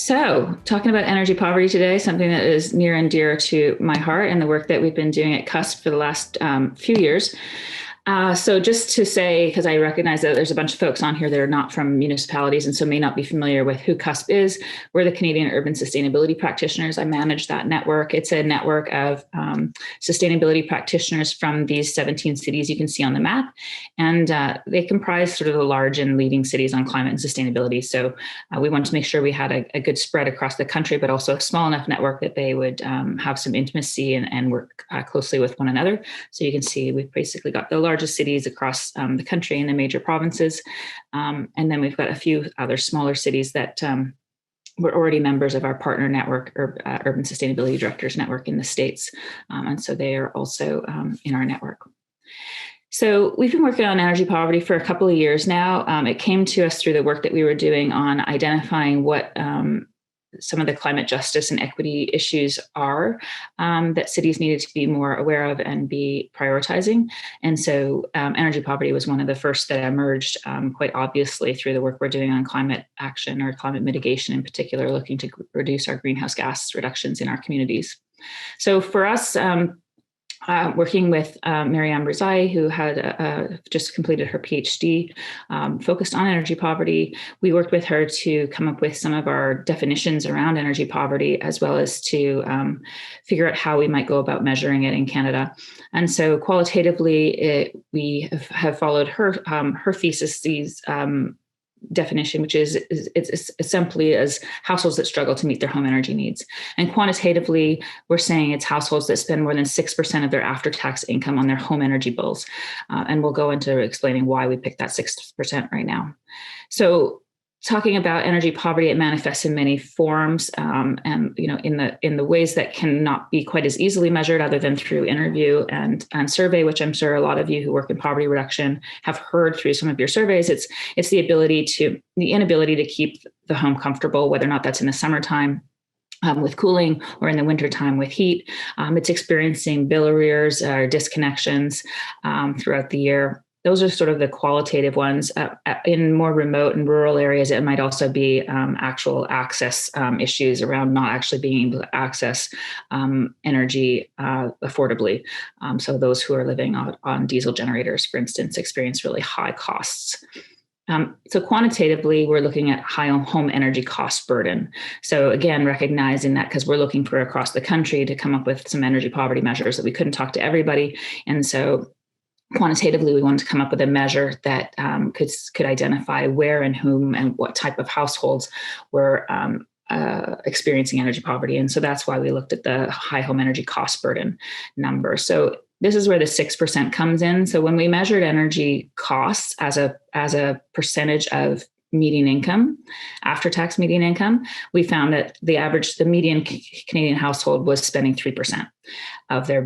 So, talking about energy poverty today, something that is near and dear to my heart and the work that we've been doing at CUSP for the last few years. So just to say, because I recognize that there's a bunch of folks on here that are not from municipalities and so may not be familiar with who CUSP is. We're the Canadian Urban Sustainability Practitioners. I manage that network. It's a network of sustainability practitioners from these 17 cities you can see on the map. And they comprise sort of the large and leading cities on climate and sustainability. So we wanted to make sure we had a good spread across the country, but also a small enough network that they would have some intimacy and work closely with one another. So you can see we've basically got the largest cities across the country in the major provinces. And then we've got a few other smaller cities that were already members of our partner network, Urban Sustainability Directors Network in the States. And so they are also in our network. So we've been working on energy poverty for a couple of years now. It came to us through the work that we were doing on identifying what some of the climate justice and equity issues are that cities needed to be more aware of and be prioritizing. And so energy poverty was one of the first that emerged quite obviously through the work we're doing on climate action or climate mitigation in particular, looking to reduce our greenhouse gas reductions in our communities. So for us, working with Mariam Rizai, who had just completed her PhD, focused on energy poverty. We worked with her to come up with some of our definitions around energy poverty, as well as to figure out how we might go about measuring it in Canada. And so qualitatively, we have followed her thesis, definition, which is it's simply as households that struggle to meet their home energy needs. And quantitatively, we're saying it's households that spend more than 6% of their after-tax income on their home energy bills. And we'll go into explaining why we picked that 6% right now. So talking about energy poverty, it manifests in many forms, and in the ways that cannot be quite as easily measured, other than through interview and survey, which I'm sure a lot of you who work in poverty reduction have heard through some of your surveys. It's the inability to keep the home comfortable, whether or not that's in the summertime with cooling or in the wintertime with heat. It's experiencing bill arrears or disconnections throughout the year. Those are sort of the qualitative ones. In more remote and rural areas, it might also be actual access issues around not actually being able to access energy affordably. So those who are living on diesel generators, for instance, experience really high costs. So quantitatively, we're looking at high home energy cost burden. So again, recognizing that because we're looking for across the country to come up with some energy poverty measures that we couldn't talk to everybody. And so quantitatively, we wanted to come up with a measure that could identify where and whom and what type of households were experiencing energy poverty. And so that's why we looked at the high home energy cost burden number. So this is where the 6% comes in. So when we measured energy costs as a percentage of median income, after-tax median income, we found that the median Canadian household was spending 3% of their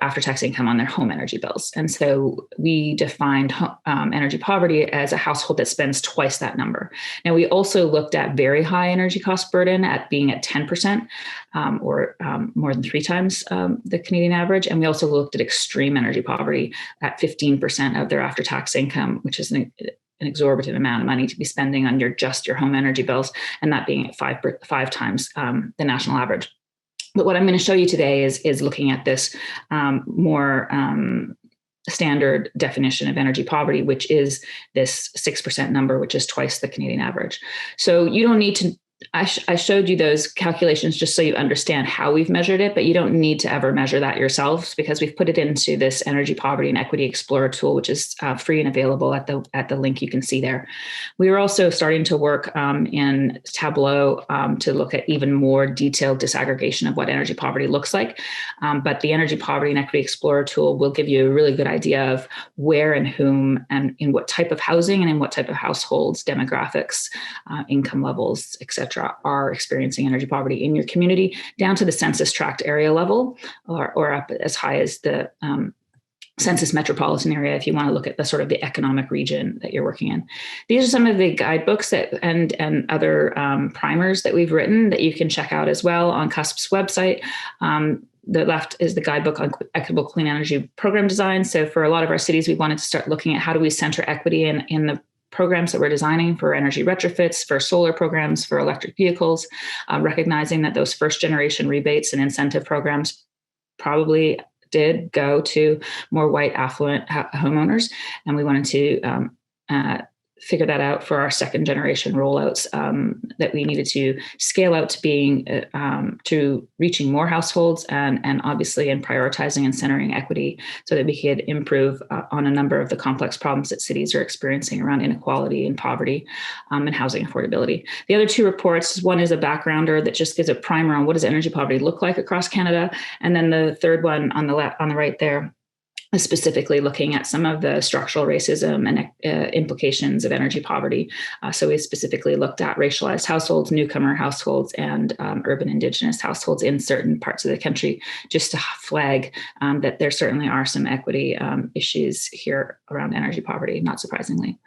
after-tax income on their home energy bills. And so we defined energy poverty as a household that spends twice that number. Now, we also looked at very high energy cost burden at being at 10% or more than 3 times the Canadian average. And we also looked at extreme energy poverty at 15% of their after-tax income, which is an exorbitant amount of money to be spending on your home energy bills, and that being at five times the national average. But what I'm going to show you today is looking at this more standard definition of energy poverty, which is this 6% number, which is twice the Canadian average. So you don't need to. I showed you those calculations just so you understand how we've measured it, but you don't need to ever measure that yourselves because we've put it into this Energy Poverty and Equity Explorer tool, which is free and available at the link you can see there. We are also starting to work in Tableau to look at even more detailed disaggregation of what energy poverty looks like. But the Energy Poverty and Equity Explorer tool will give you a really good idea of where and whom and in what type of housing and in what type of households, demographics, income levels, etc. are experiencing energy poverty in your community, down to the census tract area level, or up as high as the census metropolitan area if you want to look at the sort of the economic region that you're working in. These are some of the guidebooks and other primers that we've written that you can check out as well on CUSP's website. The left is the guidebook on equitable clean energy program design. So for a lot of our cities, we wanted to start looking at how do we center equity in the programs that we're designing for energy retrofits, for solar programs, for electric vehicles, recognizing that those first generation rebates and incentive programs probably did go to more white affluent homeowners. And we wanted to figure that out for our second generation rollouts, that we needed to scale out to being to reaching more households, and obviously in prioritizing and centering equity so that we could improve on a number of the complex problems that cities are experiencing around inequality and poverty, and housing affordability. The other two reports, one is a backgrounder that just gives a primer on what does energy poverty look like across Canada, and then the third one on the right there, specifically looking at some of the structural racism and implications of energy poverty. So we specifically looked at racialized households, newcomer households, and urban Indigenous households in certain parts of the country, just to flag that there certainly are some equity issues here around energy poverty, not surprisingly.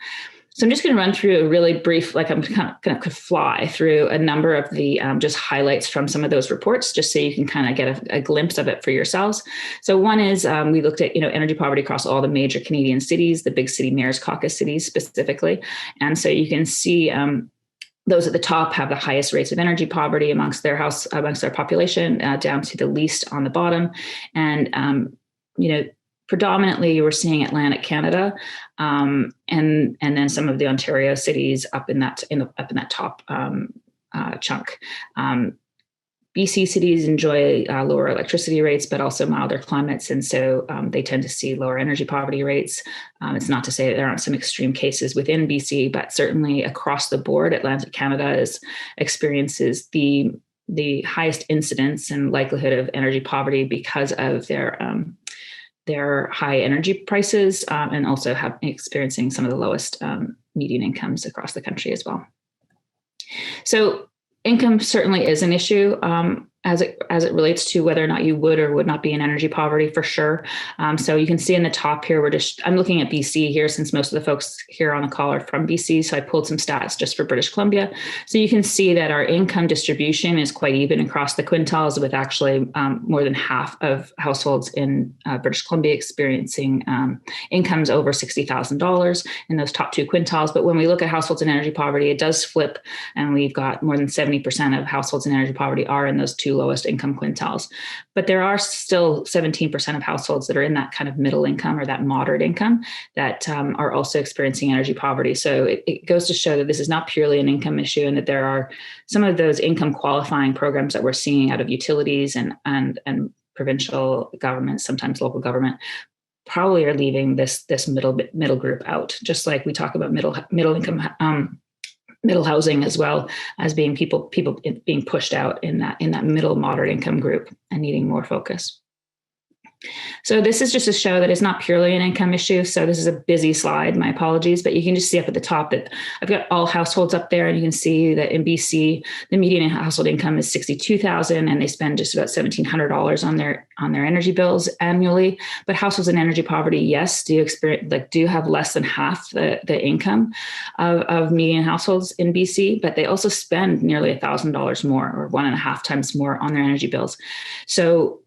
So I'm just going to run through a really brief, like I'm kind of going to fly through a number of the just highlights from some of those reports, just so you can kind of get a glimpse of it for yourselves. So one is we looked at, energy poverty across all the major Canadian cities, the big city mayors caucus cities specifically. And so you can see those at the top have the highest rates of energy poverty amongst their population, down to the least on the bottom. And, predominantly we're seeing Atlantic Canada, and then some of the Ontario cities up in that top chunk. BC cities enjoy lower electricity rates, but also milder climates, and so they tend to see lower energy poverty rates. It's not to say that there aren't some extreme cases within BC, but certainly across the board, Atlantic Canada experiences the highest incidence and likelihood of energy poverty because of their high energy prices, and also experiencing some of the lowest median incomes across the country as well. So income certainly is an issue as it relates to whether or not you would or would not be in energy poverty, for sure. So you can see in the top here, I'm looking at BC here, since most of the folks here on the call are from BC. So I pulled some stats just for British Columbia. So you can see that our income distribution is quite even across the quintiles, with actually more than half of households in British Columbia experiencing incomes over $60,000 in those top two quintiles. But when we look at households in energy poverty, it does flip, and we've got more than 70% of households in energy poverty are in those two lowest income quintiles. But there are still 17% of households that are in that kind of middle income or that moderate income that are also experiencing energy poverty. So it goes to show that this is not purely an income issue, and that there are some of those income qualifying programs that we're seeing out of utilities and provincial governments, sometimes local government, probably are leaving this middle group out, just like we talk about middle income middle housing, as well as being people being pushed out in that middle moderate income group and needing more focus. So this is just to show that it's not purely an income issue. So this is a busy slide, my apologies, but you can just see up at the top that I've got all households up there, and you can see that in BC, the median household income is $62,000, and they spend just about $1,700 on their energy bills annually. But households in energy poverty, yes, do have less than half the income of median households in BC, but they also spend nearly $1,000 more, or 1.5 times more, on their energy bills. So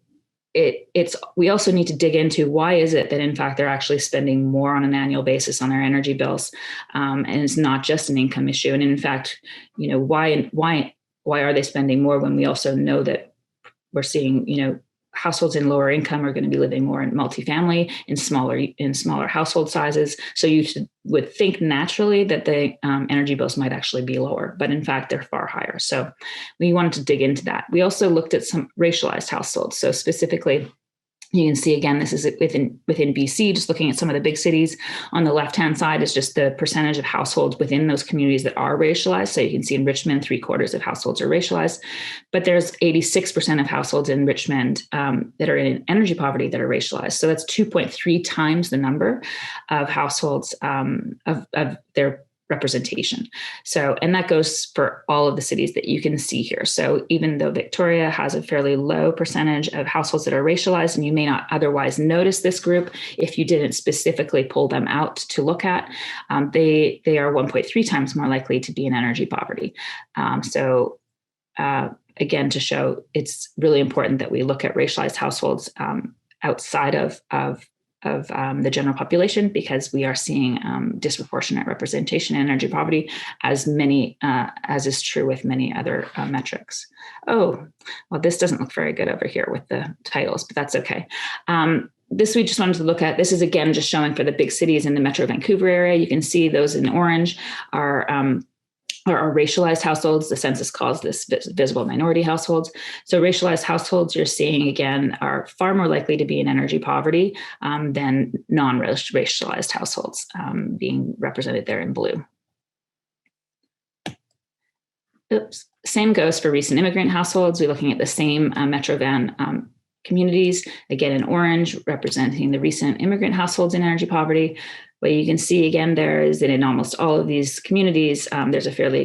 we also need to dig into why is it that in fact they're actually spending more on an annual basis on their energy bills, and it's not just an income issue. And in fact, why are they spending more when we also know that we're seeing households in lower income are going to be living more in multifamily, in smaller household sizes. So you would think naturally that the energy bills might actually be lower, but in fact, they're far higher. So we wanted to dig into that. We also looked at some racialized households. So specifically, you can see, again, this is within BC, just looking at some of the big cities. On the left-hand side is just the percentage of households within those communities that are racialized. So you can see in Richmond, 3/4 of households are racialized, but there's 86% of households in Richmond that are in energy poverty that are racialized. So that's 2.3 times the number of households of their representation. So, and that goes for all of the cities that you can see here. So even though Victoria has a fairly low percentage of households that are racialized, and you may not otherwise notice this group if you didn't specifically pull them out to look at, they are 1.3 times more likely to be in energy poverty. Again, to show it's really important that we look at racialized households outside of the general population, because we are seeing disproportionate representation in energy poverty, as is true with many other metrics. Oh, well, this doesn't look very good over here with the titles, but that's okay. This we just wanted to look at. This is again just showing for the big cities in the Metro Vancouver area. You can see those in orange are racialized households. The census calls this visible minority households. So racialized households you're seeing again are far more likely to be in energy poverty than non-racialized households, being represented there in blue. Oops. Same goes for recent immigrant households. We're looking at the same Metro Van communities, again in orange, representing the recent immigrant households in energy poverty. What you can see again there is that in almost all of these communities, there's a fairly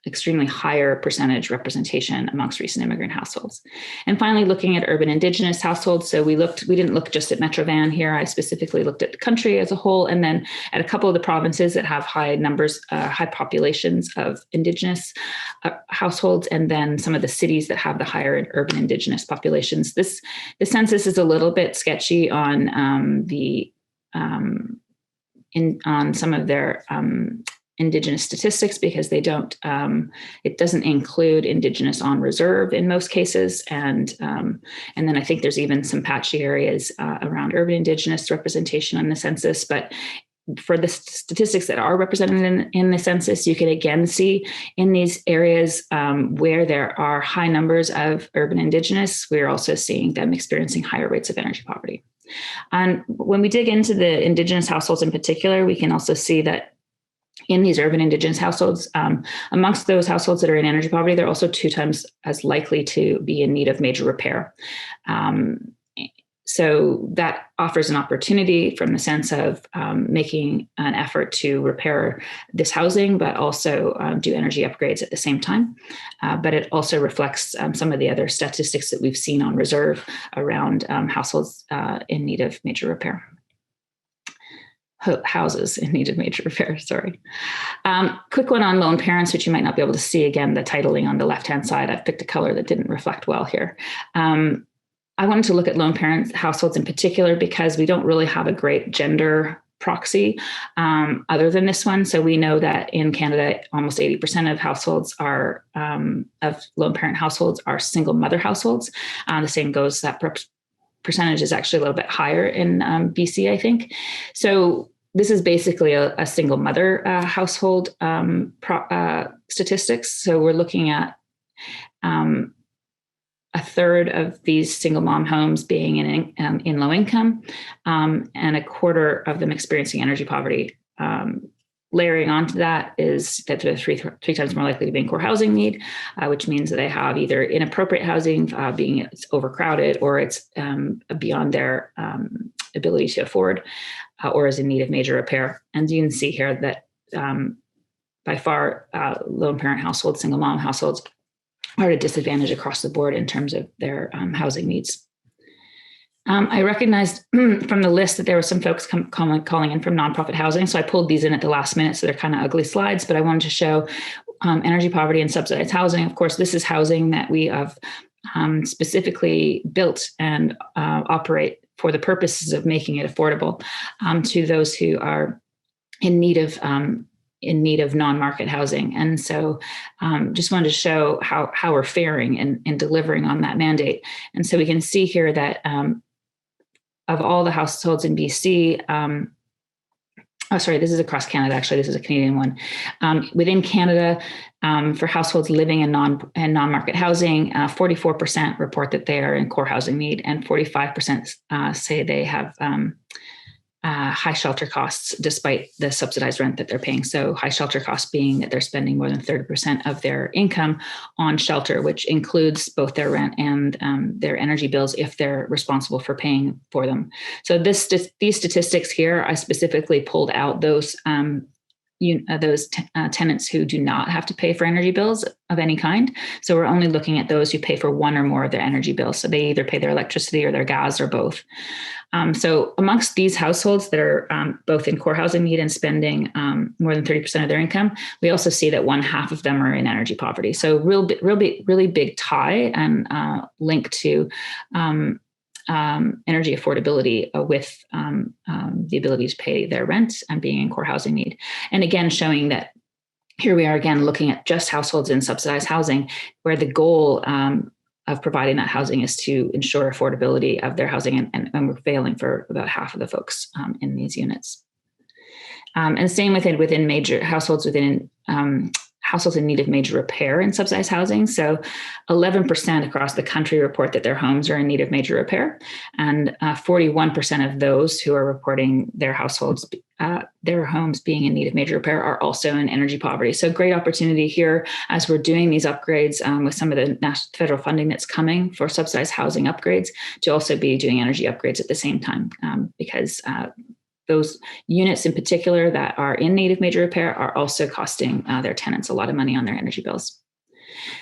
extremely higher percentage representation amongst recent immigrant households. And finally, looking at urban Indigenous households. So we didn't look just at Metro Van here. I specifically looked at the country as a whole, and then at a couple of the provinces that have high populations of Indigenous households, and then some of the cities that have the higher urban Indigenous populations. The census is a little bit sketchy on on some of their Indigenous statistics, because they don't, it doesn't include Indigenous on reserve in most cases. And then I think there's even some patchy areas around urban Indigenous representation on the census. But for the statistics that are represented in the census, you can again see in these areas where there are high numbers of urban Indigenous, we're also seeing them experiencing higher rates of energy poverty. And when we dig into the Indigenous households in particular, we can also see that in these urban Indigenous households, amongst those households that are in energy poverty, they're also 2 times as likely to be in need of major repair. So that offers an opportunity from the sense of making an effort to repair this housing, but also do energy upgrades at the same time. But it also reflects some of the other statistics that we've seen on reserve around households in need of major repair. Houses in need of major repair, sorry. Quick one on lone parents, which you might not be able to see. Again, the titling on the left-hand side, I've picked a color that didn't reflect well here. I wanted to look at lone parent households in particular because we don't really have a great gender proxy other than this one. So we know that in Canada, almost 80% of households are, of lone parent households are single mother households. The same goes, that percentage is actually a little bit higher in BC, I think. So this is basically a single mother household statistics. So we're looking at a third of these single mom homes being in low income, and a quarter of them experiencing energy poverty. Layering onto that is that they're three times more likely to be in core housing need, which means that they have either inappropriate housing, being it's overcrowded, or it's beyond their ability to afford, or is in need of major repair. And you can see here that by far, lone parent households, single mom households are at a disadvantage across the board in terms of their housing needs. I recognized from the list that there were some folks calling in from nonprofit housing. So I pulled these in at the last minute. So they're kind of ugly slides, but I wanted to show energy poverty and subsidized housing. Of course, this is housing that we have specifically built and operate for the purposes of making it affordable to those who are in need of non-market housing. And so just wanted to show how we're faring in delivering on that mandate. And so we can see here that of all the households in BC, this is across Canada, actually, this is a Canadian one. Within Canada, for households living in non-market housing, 44% report that they are in core housing need, and 45% say they have high shelter costs despite the subsidized rent that they're paying. So high shelter costs being that they're spending more than 30% of their income on shelter, which includes both their rent and their energy bills if they're responsible for paying for them. So these statistics here, I specifically pulled out those tenants who do not have to pay for energy bills of any kind. So we're only looking at those who pay for one or more of their energy bills. So they either pay their electricity or their gas or both. So amongst these households that are both in core housing need and spending more than 30% of their income, we also see that 1/2 of them are in energy poverty. So really big tie and link to energy affordability with the ability to pay their rent and being in core housing need. And again, showing that here we are again looking at just households in subsidized housing, where the goal of providing that housing is to ensure affordability of their housing, and we're failing for about half of the folks in these units. And same within major households within households in need of major repair in subsidized housing. So 11% across the country report that their homes are in need of major repair. And 41% of those who are reporting their households, their homes being in need of major repair are also in energy poverty. So great opportunity here as we're doing these upgrades with some of the national federal funding that's coming for subsidized housing upgrades to also be doing energy upgrades at the same time, because those units in particular that are in need of major repair are also costing their tenants a lot of money on their energy bills.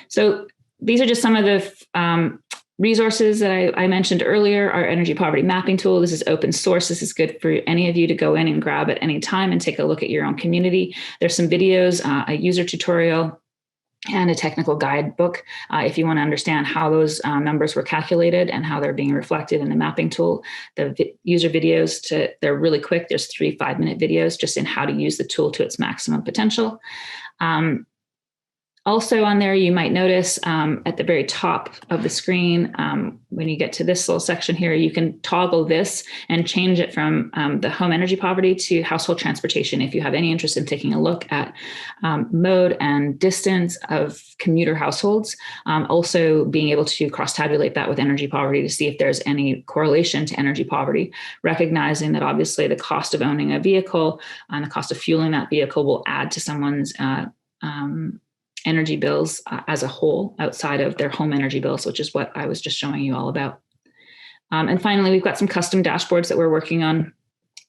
So these are just some of the resources that I mentioned earlier. Our energy poverty mapping tool. This is open source. This is good for any of you to go in and grab at any time and take a look at your own community. There's some videos, a user tutorial, and a technical guidebook if you want to understand how those numbers were calculated and how they're being reflected in the mapping tool. The user videos, they're really quick. There's 3 5-minute videos just in how to use the tool to its maximum potential. Also on there, you might notice at the very top of the screen, when you get to this little section here, you can toggle this and change it from the home energy poverty to household transportation. If you have any interest in taking a look at mode and distance of commuter households, also being able to cross-tabulate that with energy poverty to see if there's any correlation to energy poverty, recognizing that obviously the cost of owning a vehicle and the cost of fueling that vehicle will add to someone's energy bills as a whole outside of their home energy bills, which is what I was just showing you all about. And finally, we've got some custom dashboards that we're working on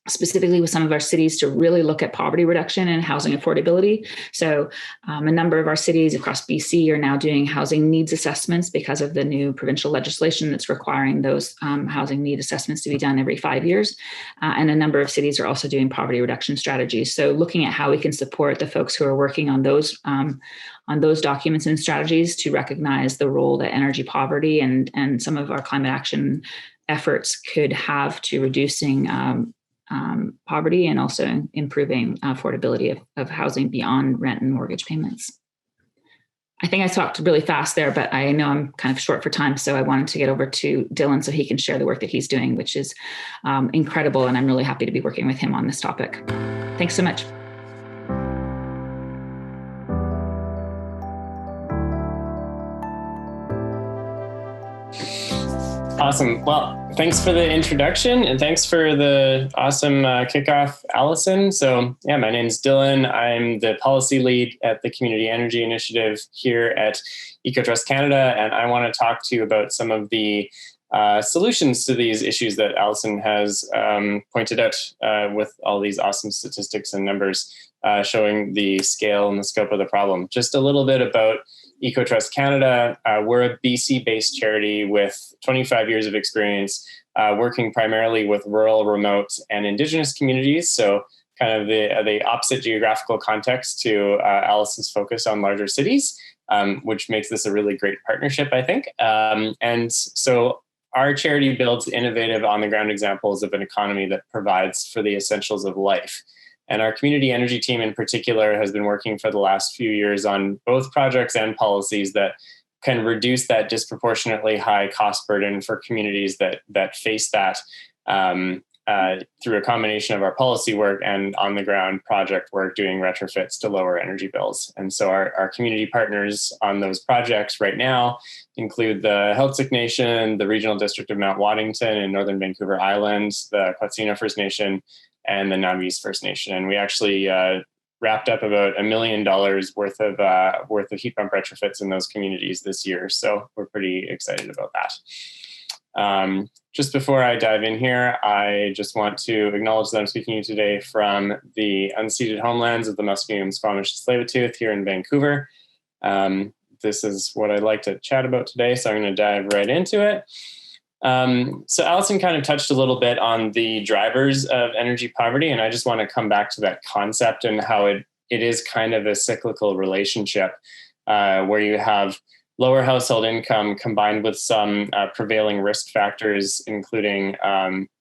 specifically with some of our cities to really look at poverty reduction and housing affordability. So a number of our cities across BC are now doing housing needs assessments because of the new provincial legislation that's requiring those housing need assessments to be done every 5 years. And a number of cities are also doing poverty reduction strategies. So looking at how we can support the folks who are working on those documents and strategies to recognize the role that energy poverty and some of our climate action efforts could have to reducing poverty and also improving affordability of housing beyond rent and mortgage payments. I think I talked really fast there, but I know I'm kind of short for time, so I wanted to get over to Dylan so he can share the work that he's doing, which is incredible, and I'm really happy to be working with him on this topic. Thanks so much. Awesome. Well, thanks for the introduction and thanks for the awesome kickoff, Allison. So yeah, my name's Dylan. I'm the policy lead at the Community Energy Initiative here at Ecotrust Canada. And I want to talk to you about some of the solutions to these issues that Allison has pointed out with all these awesome statistics and numbers showing the scale and the scope of the problem. Just a little bit about Ecotrust Canada. We're a BC-based charity with 25 years of experience working primarily with rural, remote, and Indigenous communities. So kind of the opposite geographical context to Allison's focus on larger cities, which makes this a really great partnership, I think. And so our charity builds innovative on-the-ground examples of an economy that provides for the essentials of life. And our community energy team in particular has been working for the last few years on both projects and policies that can reduce that disproportionately high cost burden for communities that face that through a combination of our policy work and on the ground project work doing retrofits to lower energy bills. And so our community partners on those projects right now include the Heiltsuk Nation, the Regional District of Mount Waddington in Northern Vancouver Island, the Quatsina First Nation, and the Navis First Nation. And we actually wrapped up about $1 million worth of heat pump retrofits in those communities this year. So we're pretty excited about that. Just before I dive in here, I just want to acknowledge that I'm speaking to you today from the unceded homelands of the Musqueam, Squamish, and Tsleil-Waututh here in Vancouver. This is what I'd like to chat about today, so I'm going to dive right into it. So Allison kind of touched a little bit on the drivers of energy poverty, and I just want to come back to that concept and how it is kind of a cyclical relationship where you have lower household income combined with some prevailing risk factors, including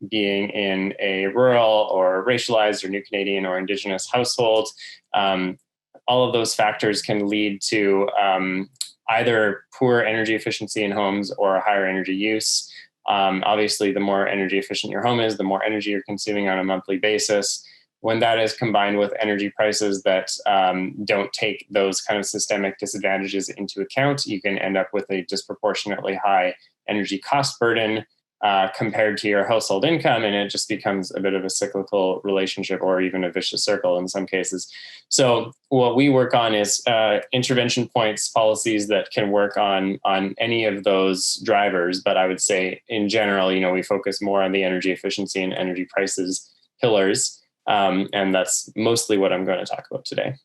being in a rural or racialized or New Canadian or Indigenous household. All of those factors can lead to either poor energy efficiency in homes or higher energy use. Obviously, the more energy efficient your home is, the more energy you're consuming on a monthly basis. When that is combined with energy prices that don't take those kind of systemic disadvantages into account, you can end up with a disproportionately high energy cost burden compared to your household income, and it just becomes a bit of a cyclical relationship or even a vicious circle in some cases. So what we work on is intervention points, policies that can work on any of those drivers. But I would say in general, we focus more on the energy efficiency and energy prices pillars. And that's mostly what I'm going to talk about today.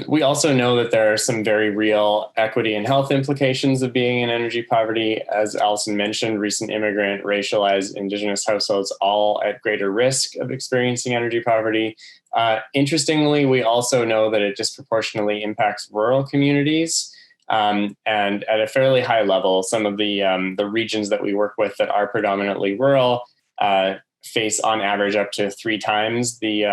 We also know that there are some very real equity and health implications of being in energy poverty. As Allison mentioned, recent immigrant, racialized, Indigenous households all at greater risk of experiencing energy poverty. Interestingly, we also know that it disproportionately impacts rural communities. And at a fairly high level, some of the regions that we work with that are predominantly rural face on average up to 3 times the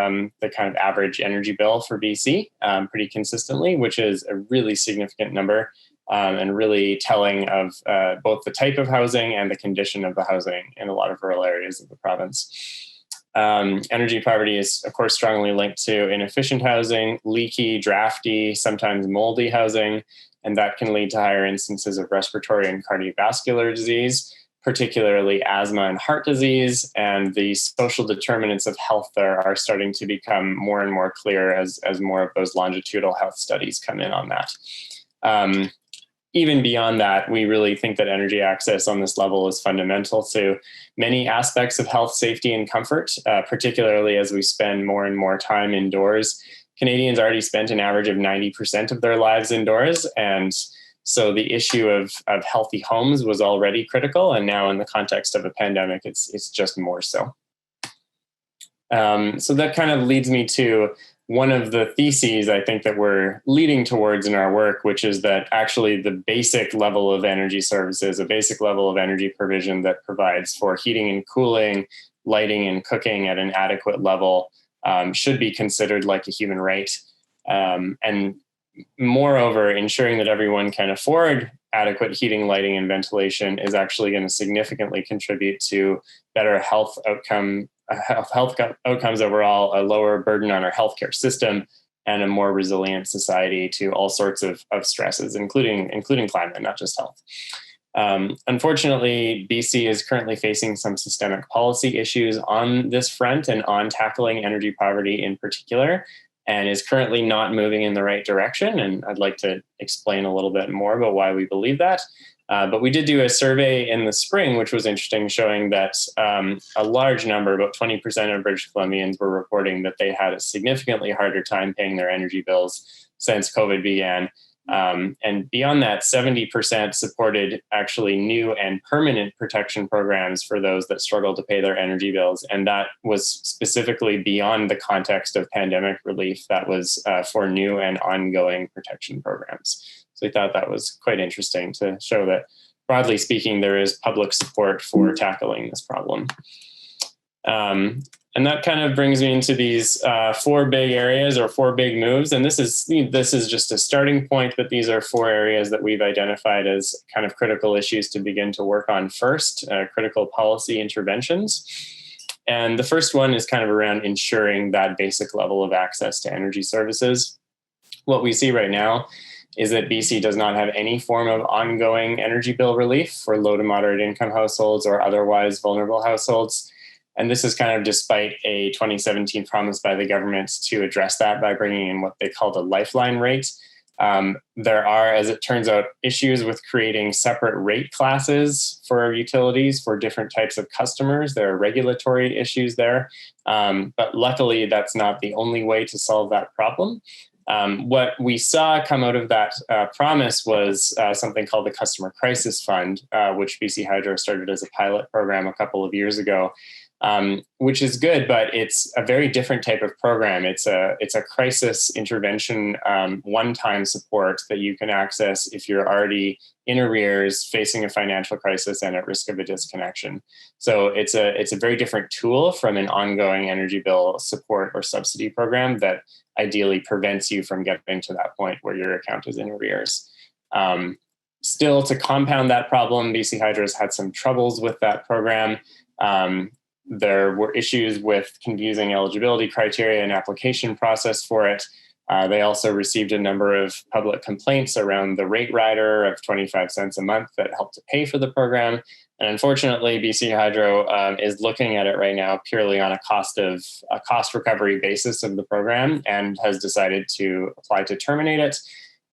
kind of average energy bill for BC pretty consistently, which is a really significant number and really telling of both the type of housing and the condition of the housing in a lot of rural areas of the province. Energy poverty is, of course, strongly linked to inefficient housing, leaky, drafty, sometimes moldy housing, and that can lead to higher instances of respiratory and cardiovascular disease, particularly asthma and heart disease, and the social determinants of health there are starting to become more and more clear as more of those longitudinal health studies come in on that. Even beyond that, we really think that energy access on this level is fundamental to many aspects of health, safety, and comfort, particularly as we spend more and more time indoors. Canadians already spent an average of 90% of their lives indoors, and so the issue of healthy homes was already critical, and now in the context of a pandemic, it's just more so. So that kind of leads me to one of the theses I think that we're leading towards in our work, which is that actually the basic level of energy services, a basic level of energy provision that provides for heating and cooling, lighting and cooking at an adequate level should be considered like a human right. And moreover, ensuring that everyone can afford adequate heating, lighting, and ventilation is actually going to significantly contribute to better health outcomes overall, a lower burden on our healthcare system, and a more resilient society to all sorts of stresses, including climate, not just health. Unfortunately, BC is currently facing some systemic policy issues on this front and on tackling energy poverty in particular, and is currently not moving in the right direction. And I'd like to explain a little bit more about why we believe that. But we did do a survey in the spring, which was interesting, showing that a large number, about 20% of British Columbians, were reporting that they had a significantly harder time paying their energy bills since COVID began. And beyond that, 70% supported actually new and permanent protection programs for those that struggle to pay their energy bills. And that was specifically beyond the context of pandemic relief. That was for new and ongoing protection programs. So we thought that was quite interesting to show that, broadly speaking, there is public support for tackling this problem. And that kind of brings me into these 4 big areas or 4 big moves. And this is just a starting point, but these are 4 areas that we've identified as kind of critical issues to begin to work on first, critical policy interventions. And the first one is kind of around ensuring that basic level of access to energy services. What we see right now is that BC does not have any form of ongoing energy bill relief for low to moderate income households or otherwise vulnerable households. And this is kind of despite a 2017 promise by the government to address that by bringing in what they call the lifeline rate. There are, as it turns out, issues with creating separate rate classes for utilities for different types of customers. There are regulatory issues there. But luckily, that's not the only way to solve that problem. What we saw come out of that promise was something called the Customer Crisis Fund, which BC Hydro started as a pilot program a couple of years ago. which is good, but it's a very different type of program. It's a crisis intervention, one-time support that you can access if you're already in arrears, facing a financial crisis, and at risk of a disconnection. So it's a very different tool from an ongoing energy bill support or subsidy program that ideally prevents you from getting to that point where your account is in arrears. Still, to compound that problem, BC Hydro's had some troubles with that program. There were issues with confusing eligibility criteria and application process for it. They also received a number of public complaints around the rate rider of 25 cents a month that helped to pay for the program. And unfortunately, BC Hydro is looking at it right now purely on a cost recovery basis of the program and has decided to apply to terminate it.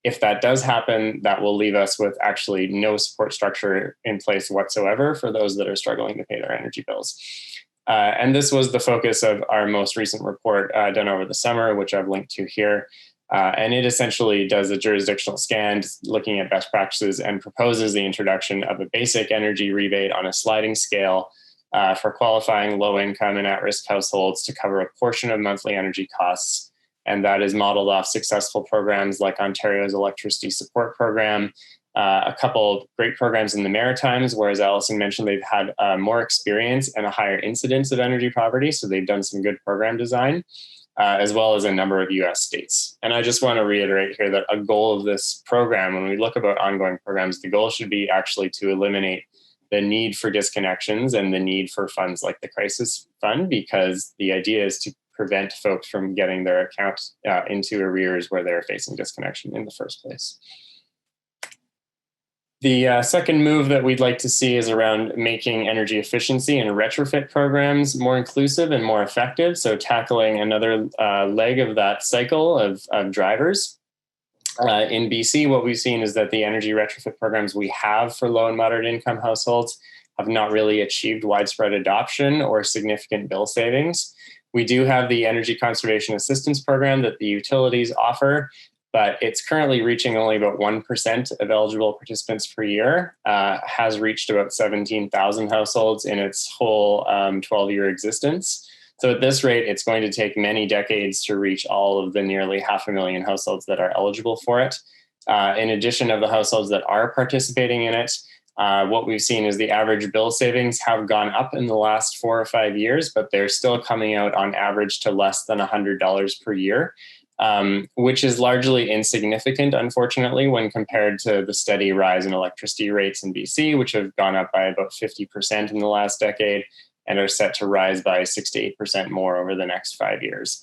If that does happen, that will leave us with actually no support structure in place whatsoever for those that are struggling to pay their energy bills. And this was the focus of our most recent report done over the summer, which I've linked to here. And it essentially does a jurisdictional scan looking at best practices and proposes the introduction of a basic energy rebate on a sliding scale for qualifying low-income and at-risk households to cover a portion of monthly energy costs. And that is modeled off successful programs like Ontario's Electricity Support Program, a couple great programs in the Maritimes, whereas Allison mentioned they've had more experience and a higher incidence of energy poverty. So they've done some good program design, as well as a number of US states. And I just want to reiterate here that a goal of this program, when we look about ongoing programs, the goal should be actually to eliminate the need for disconnections and the need for funds like the crisis fund, because the idea is to prevent folks from getting their account into arrears where they're facing disconnection in the first place. The second move that we'd like to see is around making energy efficiency and retrofit programs more inclusive and more effective. So tackling another leg of that cycle of drivers. In BC, what we've seen is that the energy retrofit programs we have for low and moderate income households have not really achieved widespread adoption or significant bill savings. We do have the Energy Conservation Assistance Program that the utilities offer, but it's currently reaching only about 1% of eligible participants per year, has reached about 17,000 households in its whole 12-year existence. So at this rate, it's going to take many decades to reach all of the nearly 500,000 households that are eligible for it. In addition of the households that are participating in it, what we've seen is the average bill savings have gone up in the last 4 or 5 years, but they're still coming out on average to less than $100 per year. Which is largely insignificant, unfortunately, when compared to the steady rise in electricity rates in BC, which have gone up by about 50% in the last decade and are set to rise by 6 to 8% more over the next 5 years.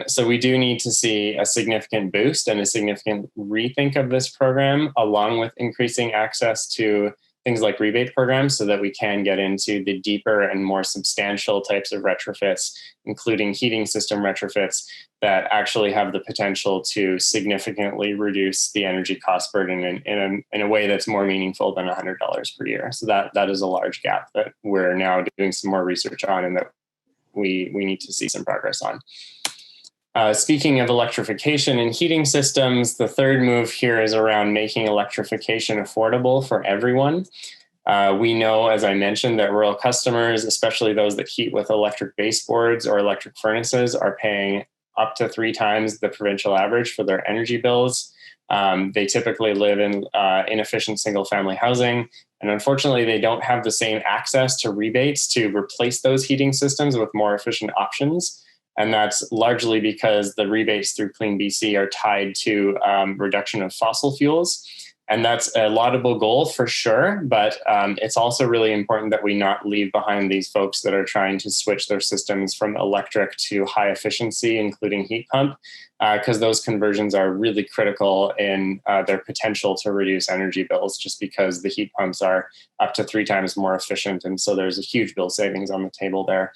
So we do need to see a significant boost and a significant rethink of this program, along with increasing access to things like rebate programs so that we can get into the deeper and more substantial types of retrofits, including heating system retrofits that actually have the potential to significantly reduce the energy cost burden in a way that's more meaningful than $100 per year. So that is a large gap that we're now doing some more research on and that we need to see some progress on. Speaking of electrification and heating systems, the third move here is around making electrification affordable for everyone. We know, as I mentioned, that rural customers, especially those that heat with electric baseboards or electric furnaces, are paying up to 3 times the provincial average for their energy bills. They typically live in inefficient single-family housing, and unfortunately, they don't have the same access to rebates to replace those heating systems with more efficient options. And that's largely because the rebates through Clean BC are tied to reduction of fossil fuels. And that's a laudable goal for sure, but it's also really important that we not leave behind these folks that are trying to switch their systems from electric to high efficiency, including heat pump, because those conversions are really critical in their potential to reduce energy bills, just because the heat pumps are up to 3 times more efficient. And so there's a huge bill savings on the table there.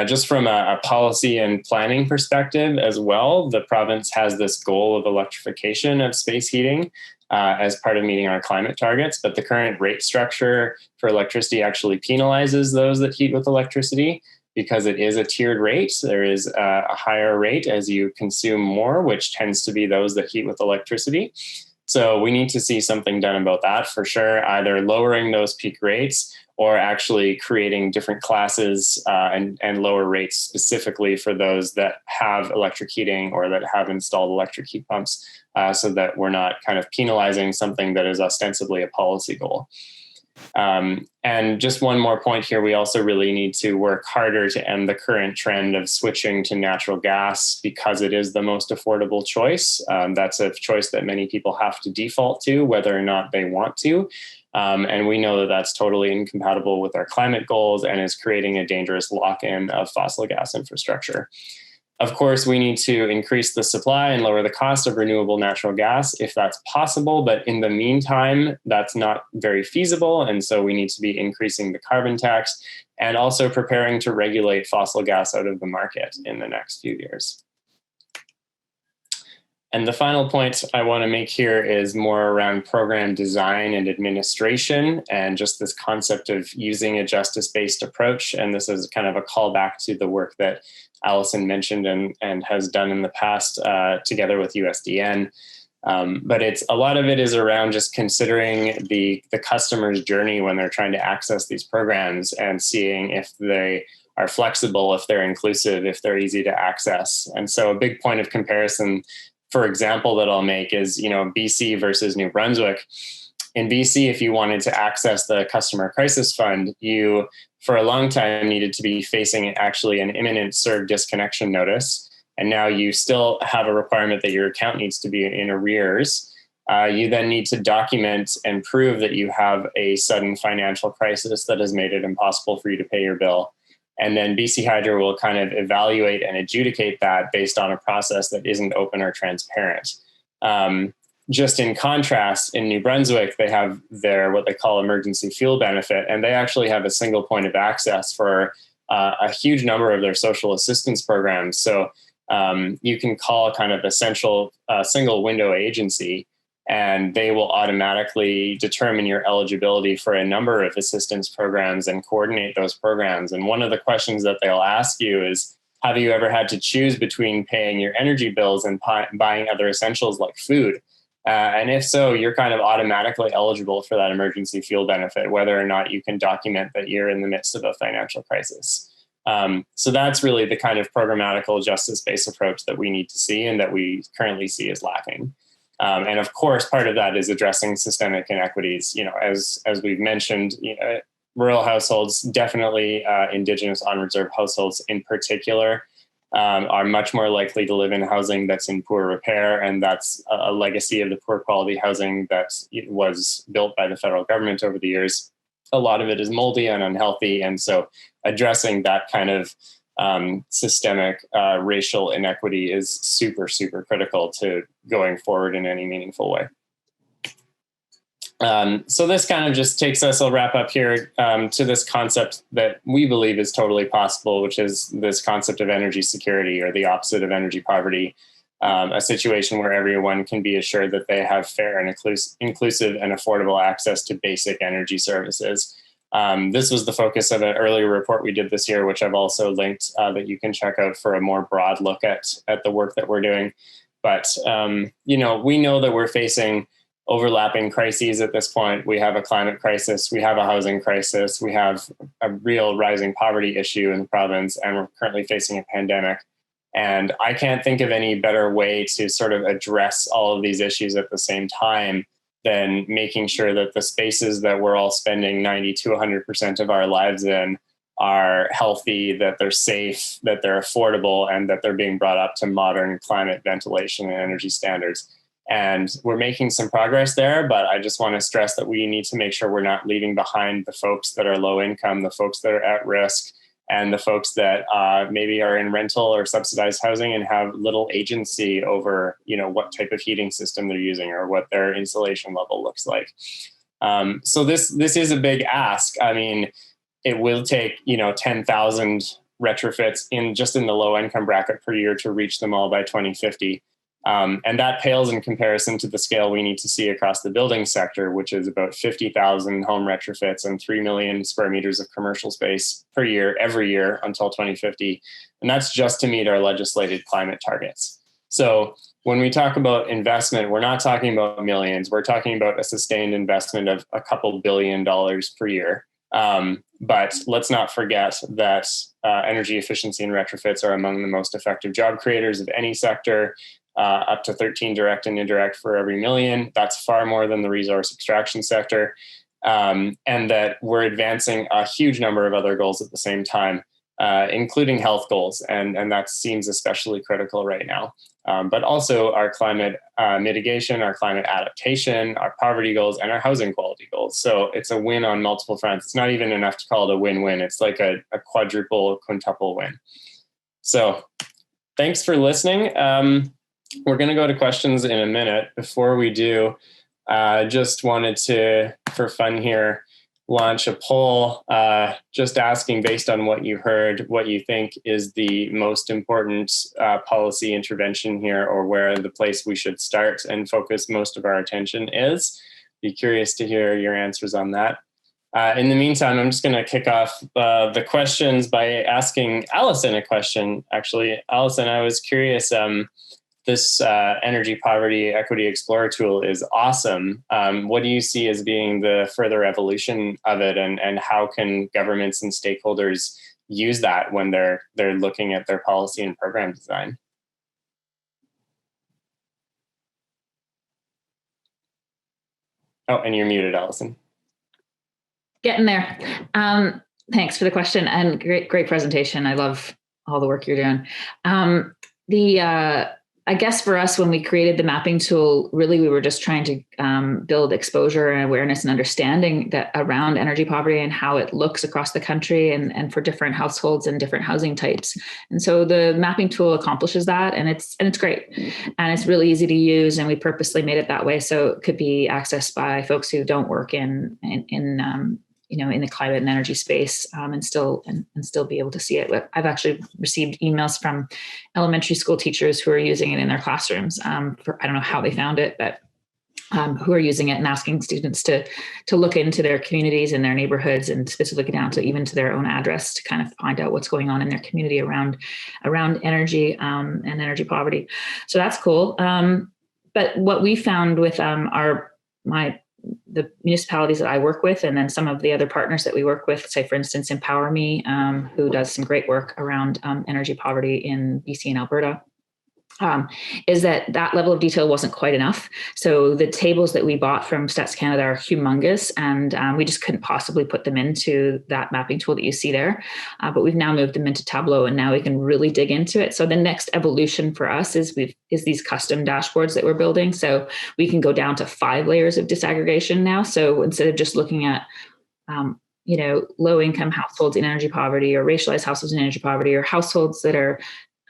Just from a policy and planning perspective as well, the province has this goal of electrification of space heating as part of meeting our climate targets. But the current rate structure for electricity actually penalizes those that heat with electricity because it is a tiered rate. There is a higher rate as you consume more, which tends to be those that heat with electricity. So we need to see something done about that for sure, either lowering those peak rates or actually creating different classes and lower rates specifically for those that have electric heating or that have installed electric heat pumps, so that we're not kind of penalizing something that is ostensibly a policy goal. And just one more point here, we also really need to work harder to end the current trend of switching to natural gas because it is the most affordable choice. That's a choice that many people have to default to, whether or not they want to. And we know that that's totally incompatible with our climate goals and is creating a dangerous lock-in of fossil gas infrastructure. Of course, we need to increase the supply and lower the cost of renewable natural gas if that's possible. But in the meantime, that's not very feasible. And so we need to be increasing the carbon tax and also preparing to regulate fossil gas out of the market in the next few years. And the final point I want to make here is more around program design and administration and just this concept of using a justice-based approach. And this is kind of a callback to the work that Allison mentioned and has done in the past together with USDN. But a lot of it is around just considering the customer's journey when they're trying to access these programs and seeing if they are flexible, if they're inclusive, if they're easy to access. And so a big point of comparison, for example, that I'll make is, BC versus New Brunswick. In BC, if you wanted to access the Customer Crisis Fund, you, for a long time, needed to be facing actually an imminent CERB disconnection notice. And now you still have a requirement that your account needs to be in arrears. You then need to document and prove that you have a sudden financial crisis that has made it impossible for you to pay your bill. And then BC Hydro will kind of evaluate and adjudicate that based on a process that isn't open or transparent. Just in contrast, in New Brunswick, they have their what they call emergency fuel benefit, and they actually have a single point of access for a huge number of their social assistance programs. So you can call kind of a single window agency, and they will automatically determine your eligibility for a number of assistance programs and coordinate those programs. And one of the questions that they'll ask you is, have you ever had to choose between paying your energy bills and buying other essentials like food? And if so, you're kind of automatically eligible for that emergency fuel benefit, whether or not you can document that you're in the midst of a financial crisis. So that's really the kind of programmatical justice-based approach that we need to see and that we currently see is lacking. And of course, part of that is addressing systemic inequities. As we've mentioned, rural households, definitely Indigenous on-reserve households in particular, are much more likely to live in housing that's in poor repair. And that's a legacy of the poor quality housing that was built by the federal government over the years. A lot of it is moldy and unhealthy. And so addressing that kind of systemic racial inequity is super, super critical to going forward in any meaningful way. So this kind of just takes us, I'll wrap up here, to this concept that we believe is totally possible, which is this concept of energy security, or the opposite of energy poverty, a situation where everyone can be assured that they have fair and inclusive and affordable access to basic energy services. This was the focus of an earlier report we did this year, which I've also linked, that you can check out for a more broad look at the work that we're doing. But, we know that we're facing overlapping crises at this point. We have a climate crisis, we have a housing crisis, we have a real rising poverty issue in the province, and we're currently facing a pandemic. And I can't think of any better way to sort of address all of these issues at the same time than making sure that the spaces that we're all spending 90 to 100% of our lives in are healthy, that they're safe, that they're affordable, and that they're being brought up to modern climate, ventilation, and energy standards. And we're making some progress there, but I just want to stress that we need to make sure we're not leaving behind the folks that are low income, the folks that are at risk, and the folks that maybe are in rental or subsidized housing and have little agency over, what type of heating system they're using or what their insulation level looks like. So this is a big ask. I mean, it will take, 10,000 retrofits in the low income bracket per year to reach them all by 2050. And that pales in comparison to the scale we need to see across the building sector, which is about 50,000 home retrofits and 3 million square meters of commercial space per year, every year until 2050. And that's just to meet our legislated climate targets. So when we talk about investment, we're not talking about millions. We're talking about a sustained investment of a couple $1 billion per year. But let's not forget that energy efficiency and retrofits are among the most effective job creators of any sector, up to 13 direct and indirect for every million. That's far more than the resource extraction sector. And that we're advancing a huge number of other goals at the same time, including health goals. And that seems especially critical right now. But also our climate mitigation, our climate adaptation, our poverty goals, and our housing quality goals. So it's a win on multiple fronts. It's not even enough to call it a win-win. It's like a quadruple, quintuple win. So thanks for listening. We're going to go to questions in a minute. Before we do, just wanted to, for fun here, launch a poll, just asking, based on what you heard, what you think is the most important policy intervention here, or where the place we should start and focus most of our attention is. Be curious to hear your answers on that. In the meantime, I'm just going to kick off the questions by asking Allison a question. Actually, Allison, I was curious, this Energy Poverty Equity Explorer tool is awesome. What do you see as being the further evolution of it, and how can governments and stakeholders use that when they're looking at their policy and program design? Oh, and you're muted, Allison. Getting there. Thanks for the question, and great presentation. I love all the work you're doing. I guess for us, when we created the mapping tool, really we were just trying to build exposure and awareness and understanding that around energy poverty and how it looks across the country and for different households and different housing types. And so the mapping tool accomplishes that, and it's great, and it's really easy to use. And we purposely made it that way so it could be accessed by folks who don't work in the climate and energy space, and still be able to see it. I've actually received emails from elementary school teachers who are using it in their classrooms. I don't know how they found it, but who are using it and asking students to look into their communities and their neighborhoods, and specifically down to even to their own address, to kind of find out what's going on in their community around energy and energy poverty. So that's cool. But what we found with the municipalities that I work with, and then some of the other partners that we work with, say, for instance, Empower Me, who does some great work around energy poverty in BC and Alberta, is that level of detail wasn't quite enough. So the tables that we bought from Stats Canada are humongous, and we just couldn't possibly put them into that mapping tool that you see there. But we've now moved them into Tableau, and now we can really dig into it. So the next evolution for us is these custom dashboards that we're building. So we can go down to 5 layers of disaggregation now. So instead of just looking at low-income households in energy poverty, or racialized households in energy poverty, or households that are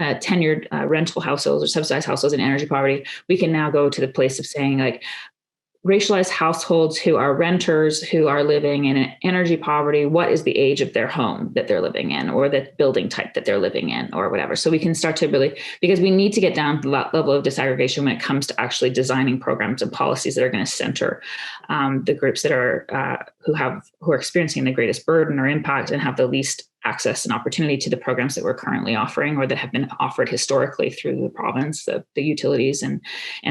tenured rental households or subsidized households in energy poverty, we can now go to the place of saying, like, racialized households who are renters, who are living in energy poverty, what is the age of their home that they're living in, or the building type that they're living in, or whatever. So we can start to really, because we need to get down to that level of disaggregation when it comes to actually designing programs and policies that are going to center the groups that are who are experiencing the greatest burden or impact, and have the least access and opportunity to the programs that we're currently offering, or that have been offered historically through the province, the utilities and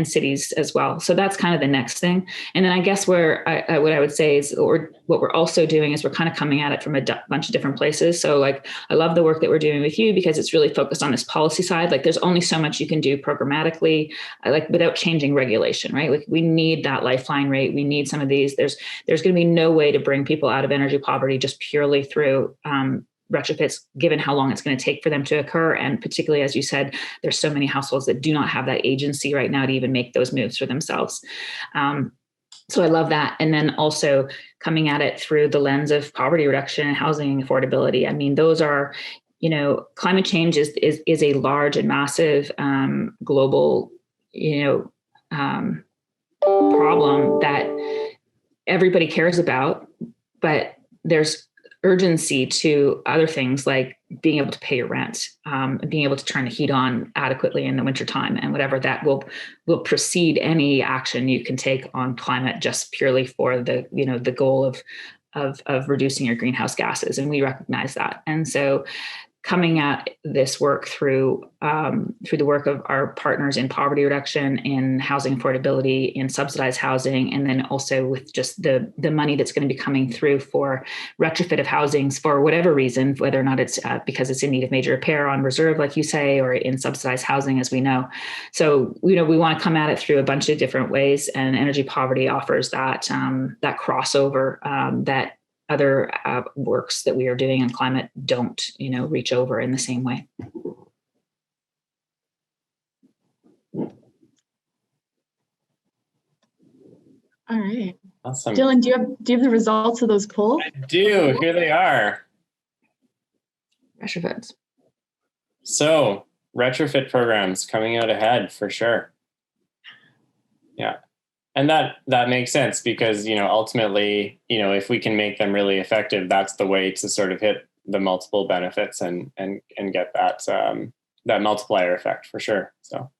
cities as well. So that's kind of the next thing. And then I guess what I would say is, or what we're also doing is, we're kind of coming at it from a bunch of different places. So like, I love the work that we're doing with you, because it's really focused on this policy side. Like, there's only so much you can do programmatically, like, without changing regulation, right? Like, we need that lifeline rate. We need some of these. There's going to be no way to bring people out of energy poverty just purely through retrofits, given how long it's going to take for them to occur. And particularly, as you said, there's so many households that do not have that agency right now to even make those moves for themselves. So I love that. And then also coming at it through the lens of poverty reduction and housing affordability. I mean, those are, climate change is a large and massive global, problem that everybody cares about, but there's urgency to other things, like being able to pay your rent, and being able to turn the heat on adequately in the wintertime, and whatever that will precede any action you can take on climate, just purely for the goal of reducing your greenhouse gases. And we recognize that. And so coming at this work through the work of our partners in poverty reduction, in housing affordability, in subsidized housing, and then also with just the money that's going to be coming through for retrofit of housings for whatever reason, whether or not it's because it's in need of major repair on reserve, like you say, or in subsidized housing, as we know. So, we want to come at it through a bunch of different ways, and energy poverty offers that crossover that other works that we are doing in climate don't, reach over in the same way. All right. Awesome. Dylan, do you have the results of those polls? I do. Here they are. Retrofits. So retrofit programs coming out ahead for sure. Yeah. And that makes sense because, ultimately, if we can make them really effective, that's the way to sort of hit the multiple benefits and get that multiplier effect for sure. So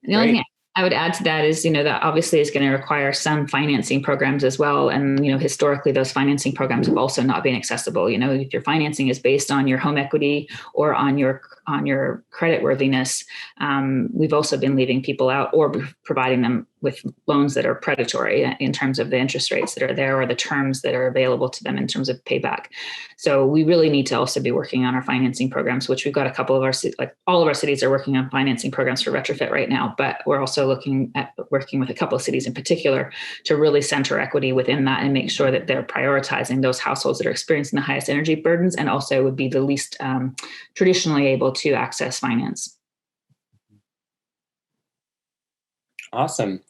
the only thing I would add to that is, that obviously is going to require some financing programs as well. And, historically, those financing programs have also not been accessible. If your financing is based on your home equity or on your credit worthiness, we've also been leaving people out or providing them with loans that are predatory in terms of the interest rates that are there or the terms that are available to them in terms of payback. So we really need to also be working on our financing programs, which we've got a couple of all of our cities are working on financing programs for retrofit right now, but we're also working with a couple of cities in particular to really center equity within that and make sure that they're prioritizing those households that are experiencing the highest energy burdens and also would be the least traditionally able to access finance. Awesome.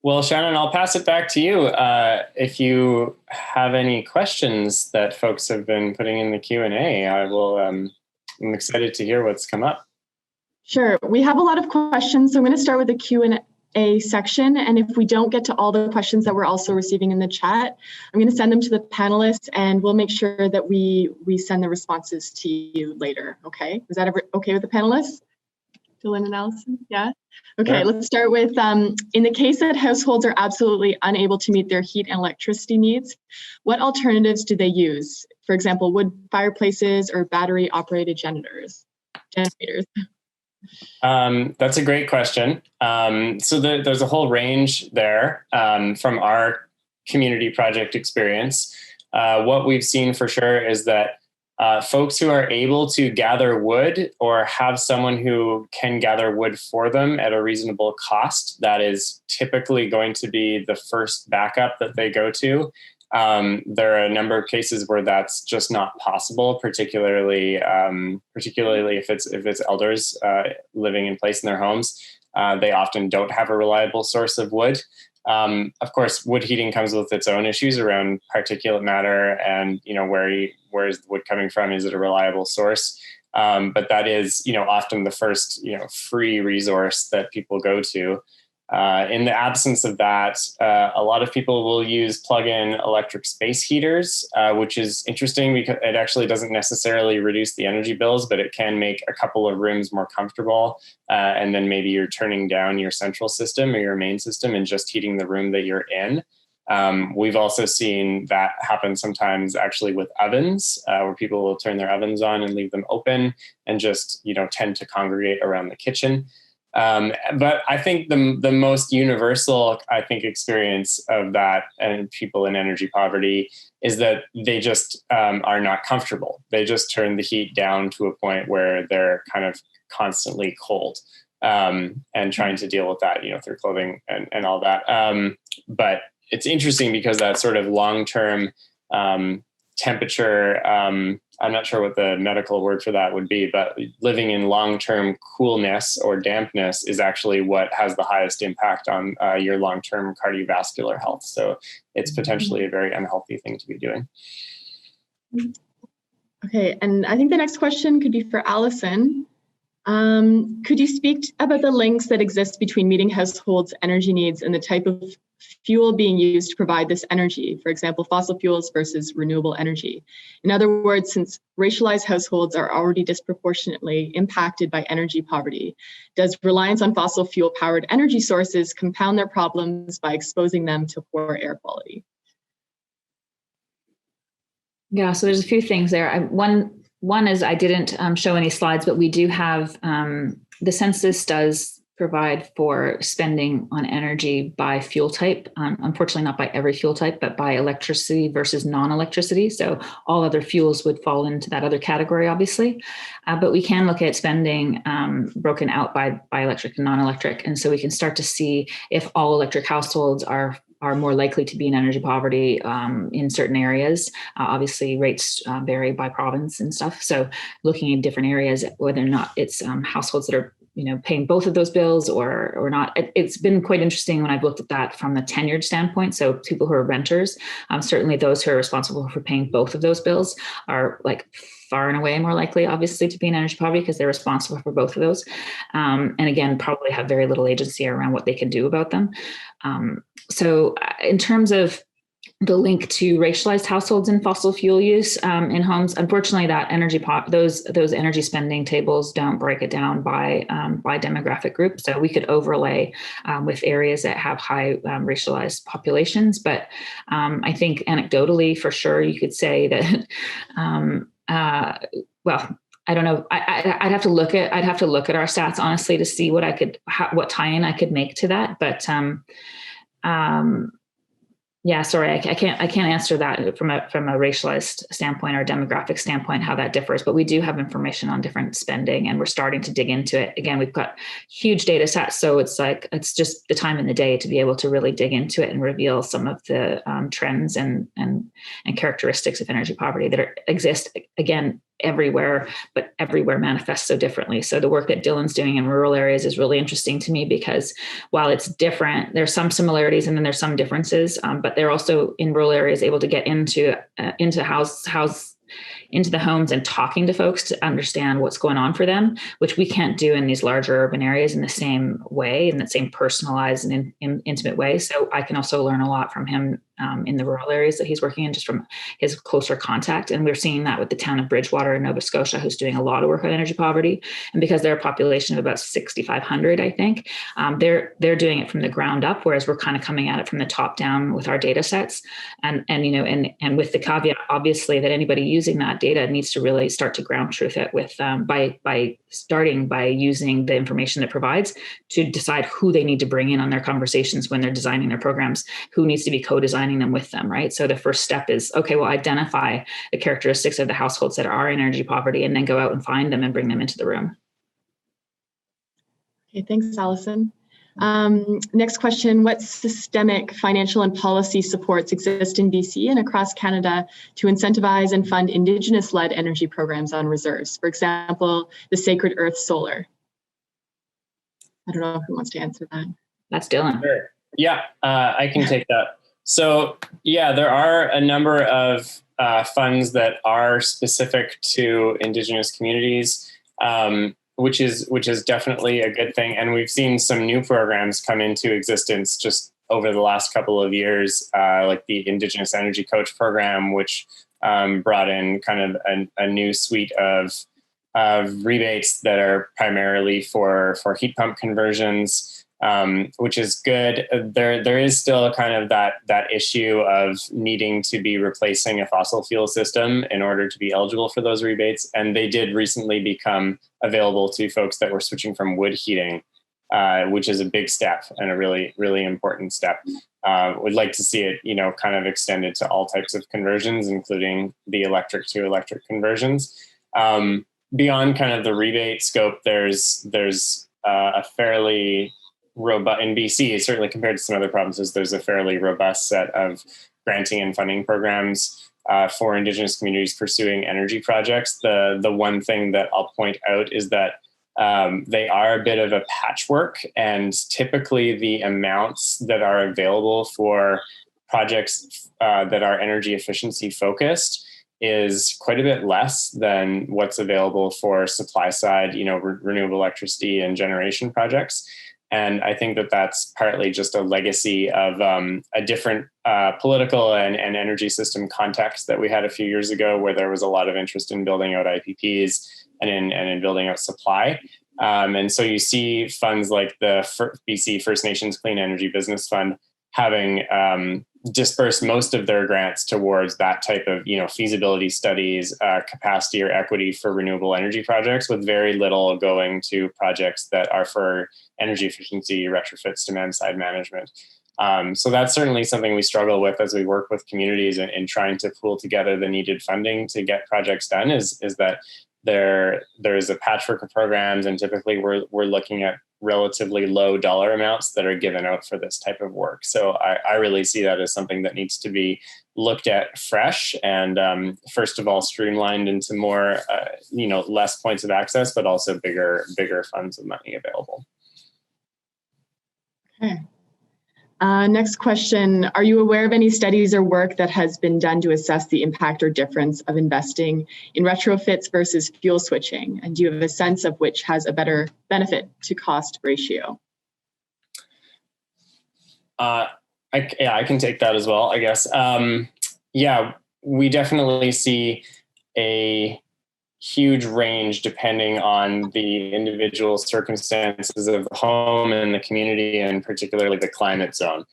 Well, Shannon, I'll pass it back to you. If you have any questions that folks have been putting in the Q&A, I'm excited to hear what's come up. Sure. We have a lot of questions. So I'm going to start with the Q&A section. And if we don't get to all the questions that we're also receiving in the chat, I'm going to send them to the panelists and we'll make sure that we send the responses to you later. Okay. Is that okay with the panelists? Dylan and Allison? Yeah. Okay, yeah. Let's start with, in the case that households are absolutely unable to meet their heat and electricity needs, what alternatives do they use? For example, wood fireplaces or battery operated generators? That's a great question. So there's a whole range there from our community project experience. What we've seen for sure is that folks who are able to gather wood or have someone who can gather wood for them at a reasonable cost, that is typically going to be the first backup that they go to. There are a number of cases where that's just not possible, particularly if it's elders living in place in their homes. They often don't have a reliable source of wood. Of course, wood heating comes with its own issues around particulate matter and, where is the wood coming from? Is it a reliable source? But that is, often the first, free resource that people go to. In the absence of that, a lot of people will use plug-in electric space heaters, which is interesting because it actually doesn't necessarily reduce the energy bills, but it can make a couple of rooms more comfortable. And then maybe you're turning down your central system or your main system and just heating the room that you're in. We've also seen that happen sometimes actually with ovens, where people will turn their ovens on and leave them open and just, tend to congregate around the kitchen. But I think the most universal, experience of that and people in energy poverty is that they just are not comfortable. They just turn the heat down to a point where they're kind of constantly cold and trying to deal with that, through clothing and all that. But it's interesting because that sort of long-term temperature, I'm not sure what the medical word for that would be, but living in long-term coolness or dampness is actually what has the highest impact on your long-term cardiovascular health. So it's potentially a very unhealthy thing to be doing. Okay, and I think the next question could be for Allison. Could you speak about the links that exist between meeting households' energy needs and the type of fuel being used to provide this energy? For example, fossil fuels versus renewable energy. In other words, since racialized households are already disproportionately impacted by energy poverty, does reliance on fossil fuel-powered energy sources compound their problems by exposing them to poor air quality? Yeah, so there's a few things there. One one is I didn't show any slides, but we do have, the census does provide for spending on energy by fuel type. Unfortunately, not by every fuel type, but by electricity versus non-electricity. So all other fuels would fall into that other category, obviously. But we can look at spending broken out by electric and non-electric. And so we can start to see if all electric households are more likely to be in energy poverty in certain areas. Obviously, rates vary by province and stuff. So looking at different areas, whether or not it's households that are paying both of those bills or not. It's been quite interesting when I've looked at that from the tenured standpoint. So people who are renters, certainly those who are responsible for paying both of those bills are like far and away more likely, obviously, to be in energy poverty because they're responsible for both of those. And again, probably have very little agency around what they can do about them. So in terms of the link to racialized households and fossil fuel use in homes, unfortunately, that those energy spending tables don't break it down by demographic group. So we could overlay with areas that have high racialized populations. But I think anecdotally, for sure, you could say that. Well, I don't know. I'd have to look at our stats honestly to see what tie-in I could make to that. But yeah, sorry, I can't answer that from a racialized standpoint or demographic standpoint, how that differs, but we do have information on different spending and we're starting to dig into it. Again, we've got huge data sets. So it's just the time in the day to be able to really dig into it and reveal some of the trends and characteristics of energy poverty that exist, again, everywhere, but everywhere manifests so differently. So the work that Dylan's doing in rural areas is really interesting to me because while it's different, there's some similarities and then there's some differences, but they're also in rural areas able to get into the homes and talking to folks to understand what's going on for them, which we can't do in these larger urban areas in the same way, in the same personalized and intimate way. So I can also learn a lot from him in the rural areas that he's working in, just from his closer contact. And we're seeing that with the town of Bridgewater in Nova Scotia, who's doing a lot of work on energy poverty. And because they're a population of about 6,500, I think, they're doing it from the ground up, whereas we're kind of coming at it from the top down with our data sets. And with the caveat, obviously, that anybody using that data needs to really start to ground truth it with by starting by using the information it provides to decide who they need to bring in on their conversations when they're designing their programs, who needs to be co-designing them with them, right? So the first step is, okay, well, identify the characteristics of the households that are in energy poverty and then go out and find them and bring them into the room. Okay, thanks, Allison. Next question, what systemic financial and policy supports exist in BC and across Canada to incentivize and fund Indigenous-led energy programs on reserves? For example, the Sacred Earth Solar. I don't know who wants to answer that. That's Dylan. Sure. Yeah, I can take that. So yeah, there are a number of funds that are specific to Indigenous communities. Which is definitely a good thing. And we've seen some new programs come into existence just over the last couple of years, like the Indigenous Energy Coach program, which brought in kind of a new suite of rebates that are primarily for heat pump conversions, which is good. There is still kind of that issue of needing to be replacing a fossil fuel system in order to be eligible for those rebates. And they did recently become available to folks that were switching from wood heating, which is a big step and a really, really important step. We'd like to see it, kind of extended to all types of conversions, including the electric to electric conversions. Beyond kind of the rebate scope, there's a fairly robust, in BC, certainly compared to some other provinces, there's a fairly robust set of granting and funding programs for Indigenous communities pursuing energy projects. The one thing that I'll point out is that they are a bit of a patchwork, and typically the amounts that are available for projects that are energy efficiency focused is quite a bit less than what's available for supply side, renewable electricity and generation projects. And I think that that's partly just a legacy of a different political and energy system context that we had a few years ago, where there was a lot of interest in building out IPPs and in building out supply. And so you see funds like the BC First Nations Clean Energy Business Fund having disperse most of their grants towards that type of, feasibility studies, capacity or equity for renewable energy projects, with very little going to projects that are for energy efficiency, retrofits, demand side management. So that's certainly something we struggle with as we work with communities in trying to pool together the needed funding to get projects done, is that there's a patchwork of programs, and typically we're looking at relatively low dollar amounts that are given out for this type of work. So I really see that as something that needs to be looked at fresh and first of all streamlined into more less points of access, but also bigger funds of money available. Okay. Next question. Are you aware of any studies or work that has been done to assess the impact or difference of investing in retrofits versus fuel switching? And do you have a sense of which has a better benefit to cost ratio? I can take that as well, I guess. We definitely see a huge range depending on the individual circumstances of the home and the community, and particularly the climate zone.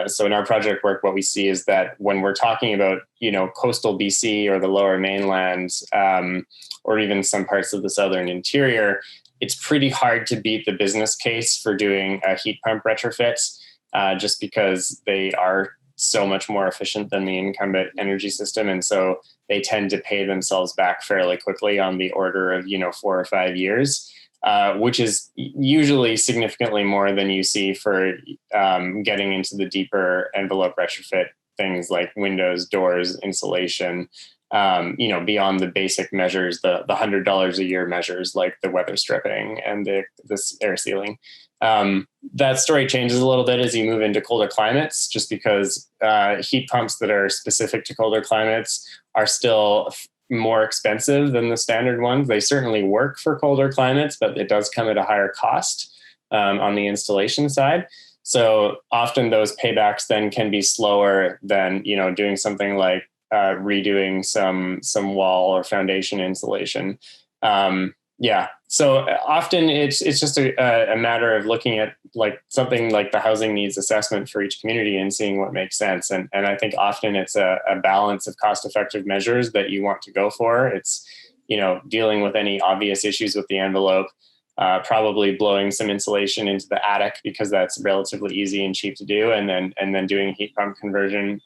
So in our project work, what we see is that when we're talking about, coastal BC or the lower mainland, or even some parts of the southern interior, it's pretty hard to beat the business case for doing a heat pump retrofit, just because they are so much more efficient than the incumbent energy system. And so they tend to pay themselves back fairly quickly, on the order of, 4 or 5 years, which is usually significantly more than you see for getting into the deeper envelope retrofit things like windows, doors, insulation, beyond the basic measures, the $100 a year measures like the weather stripping and this air sealing. That story changes a little bit as you move into colder climates, just because heat pumps that are specific to colder climates are still more expensive than the standard ones. They certainly work for colder climates, but it does come at a higher cost on the installation side. So often those paybacks then can be slower than, doing something like redoing some wall or foundation insulation. So often it's just a matter of looking at like something like the housing needs assessment for each community and seeing what makes sense. And I think often it's a balance of cost-effective measures that you want to go for. It's, dealing with any obvious issues with the envelope, probably blowing some insulation into the attic because that's relatively easy and cheap to do. And then doing heat pump conversion,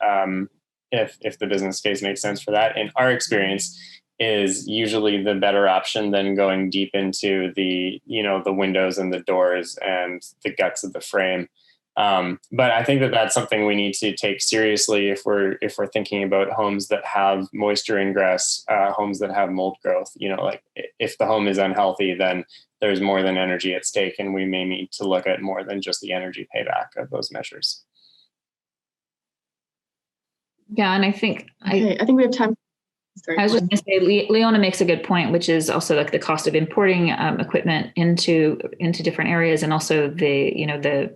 if the business case makes sense for that. In our experience, is usually the better option than going deep into the windows and the doors and the guts of the frame. But I think that that's something we need to take seriously if we're thinking about homes that have moisture ingress, homes that have mold growth. Like if the home is unhealthy, then there's more than energy at stake, and we may need to look at more than just the energy payback of those measures. Yeah, and I think I think we have time. Sorry, I was just going to say, Leona makes a good point, which is also like the cost of importing equipment into different areas, and also the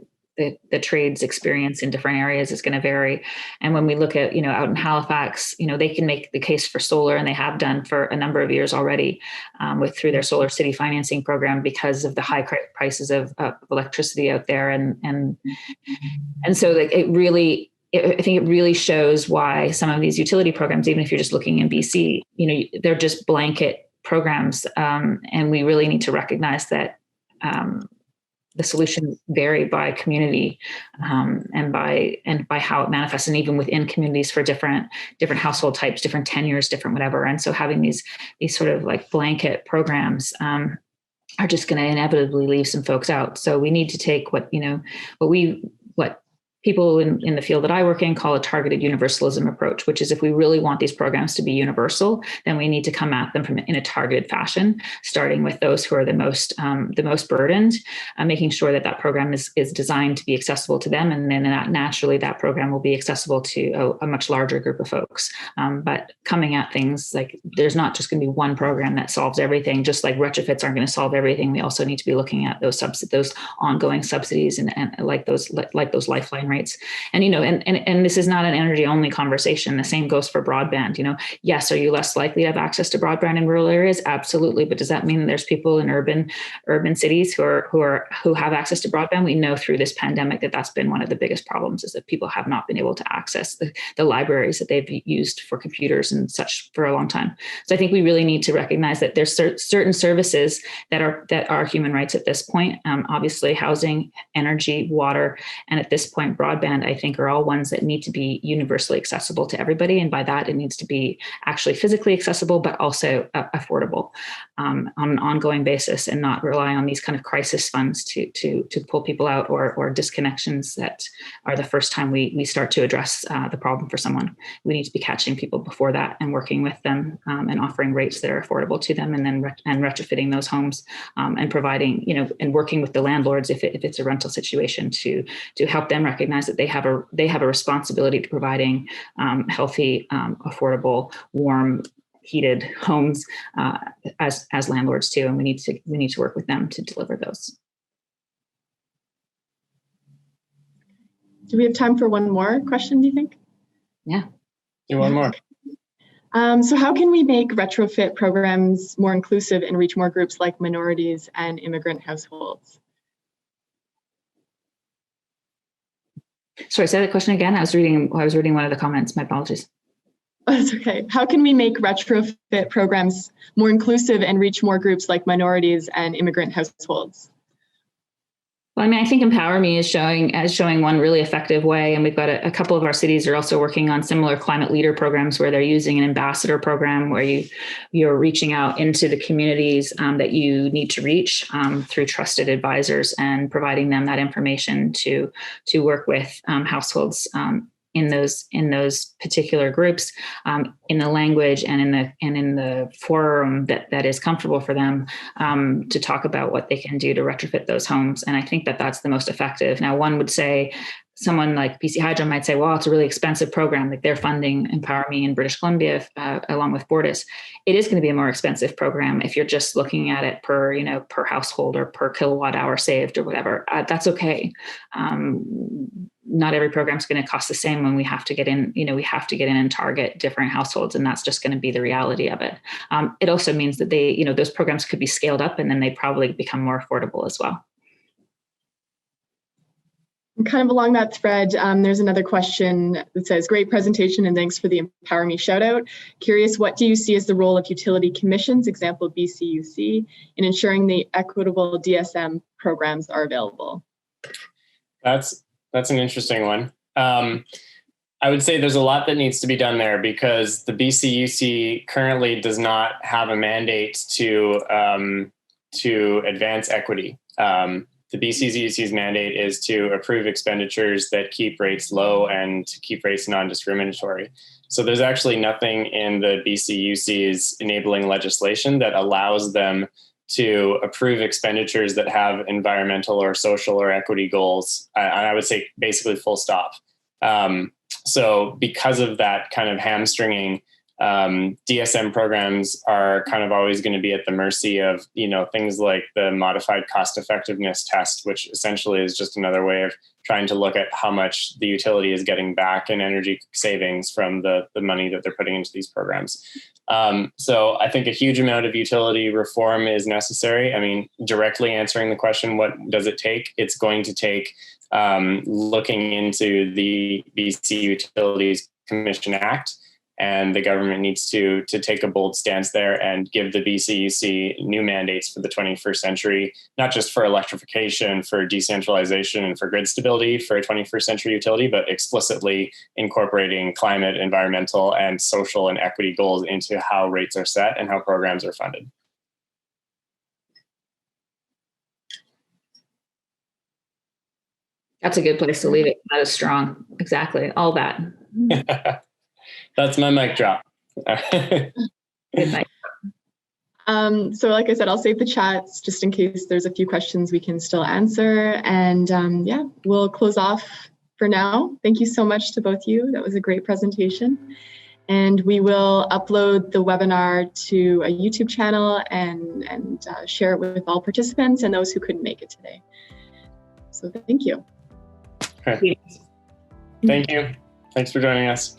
trades experience in different areas is going to vary. And when we look at out in Halifax, they can make the case for solar, and they have done for a number of years already through their Solar City financing program, because of the high prices of electricity out there, and so like I think it really shows why some of these utility programs, even if you're just looking in BC, they're just blanket programs. And we really need to recognize that the solutions vary by community and by how it manifests, and even within communities for different household types, different tenures, different whatever. And so having these sort of like blanket programs are just going to inevitably leave some folks out. So we need to take what people in the field that I work in call a targeted universalism approach, which is if we really want these programs to be universal, then we need to come at them in a targeted fashion, starting with those who are the most burdened, making sure that program is designed to be accessible to them. And then naturally that program will be accessible to a much larger group of folks. But coming at things like there's not just going to be one program that solves everything, just like retrofits aren't going to solve everything. We also need to be looking at those ongoing subsidies and like those lifeline human rights. And, and this is not an energy only conversation. The same goes for broadband. Yes, are you less likely to have access to broadband in rural areas? Absolutely. But does that mean there's people in urban cities who have access to broadband? We know through this pandemic that that's been one of the biggest problems, is that people have not been able to access the libraries that they've used for computers and such for a long time. So I think we really need to recognize that there's certain services that are human rights at this point. Obviously, housing, energy, water, and at this point, broadband, I think, are all ones that need to be universally accessible to everybody. And by that, it needs to be actually physically accessible, but also affordable on an ongoing basis, and not rely on these kind of crisis funds to pull people out, or disconnections that are the first time we start to address the problem for someone. We need to be catching people before that and working with them, and offering rates that are affordable to them, and then retrofitting those homes, and providing, and working with the landlords if it's a rental situation to help them recognize that they have a responsibility to providing healthy, affordable, warm, heated homes as landlords too, and we need to work with them to deliver those. Do we have time for one more question, do you think? Yeah. Do one more. So how can we make retrofit programs more inclusive and reach more groups like minorities and immigrant households? Sorry, say that question again. I was reading one of the comments. My apologies. That's okay. How can we make retrofit programs more inclusive and reach more groups like minorities and immigrant households? Well, I think Empower Me is showing one really effective way. And we've got a couple of our cities are also working on similar climate leader programs, where they're using an ambassador program where you're reaching out into the communities that you need to reach through trusted advisors, and providing them that information to work with households in those particular groups, in the language and in the forum that is comfortable for them, to talk about what they can do to retrofit those homes. And I think that that's the most effective. Now, one would say, someone like BC Hydro might say, well, it's a really expensive program. Like, they're funding Empower Me in British Columbia, along with Fortis. It is going to be a more expensive program if you're just looking at it per household or per kilowatt hour saved or whatever. That's okay. Not every program is going to cost the same when we have to get in, and target different households. And that's just going to be the reality of it. It also means that those programs could be scaled up, and then they probably become more affordable as well. Kind of along that thread, there's another question that says, great presentation and thanks for the Empower Me shout out. Curious, what do you see as the role of utility commissions, example BCUC, in ensuring the equitable DSM programs are available? That's an interesting one. I would say there's a lot that needs to be done there, because the BCUC currently does not have a mandate to advance equity. The BCUC's mandate is to approve expenditures that keep rates low and to keep rates non-discriminatory. So there's actually nothing in the BCUC's enabling legislation that allows them to approve expenditures that have environmental or social or equity goals. I would say basically full stop. So because of that kind of hamstringing, DSM programs are kind of always going to be at the mercy of, things like the modified cost effectiveness test, which essentially is just another way of trying to look at how much the utility is getting back in energy savings from the money that they're putting into these programs. So I think a huge amount of utility reform is necessary. I mean, directly answering the question, what does it take? It's going to take looking into the BC Utilities Commission Act, and the government needs to take a bold stance there and give the BCUC new mandates for the 21st century, not just for electrification, for decentralization, and for grid stability for a 21st century utility, but explicitly incorporating climate, environmental, and social and equity goals into how rates are set and how programs are funded. That's a good place to leave it. That is strong. Exactly. All that. That's my mic drop. Good mic. So like I said, I'll save the chats just in case there's a few questions we can still answer. And we'll close off for now. Thank you so much to both of you. That was a great presentation. And we will upload the webinar to a YouTube channel and share it with all participants and those who couldn't make it today. So thank you. Okay. Thank you. Thanks for joining us.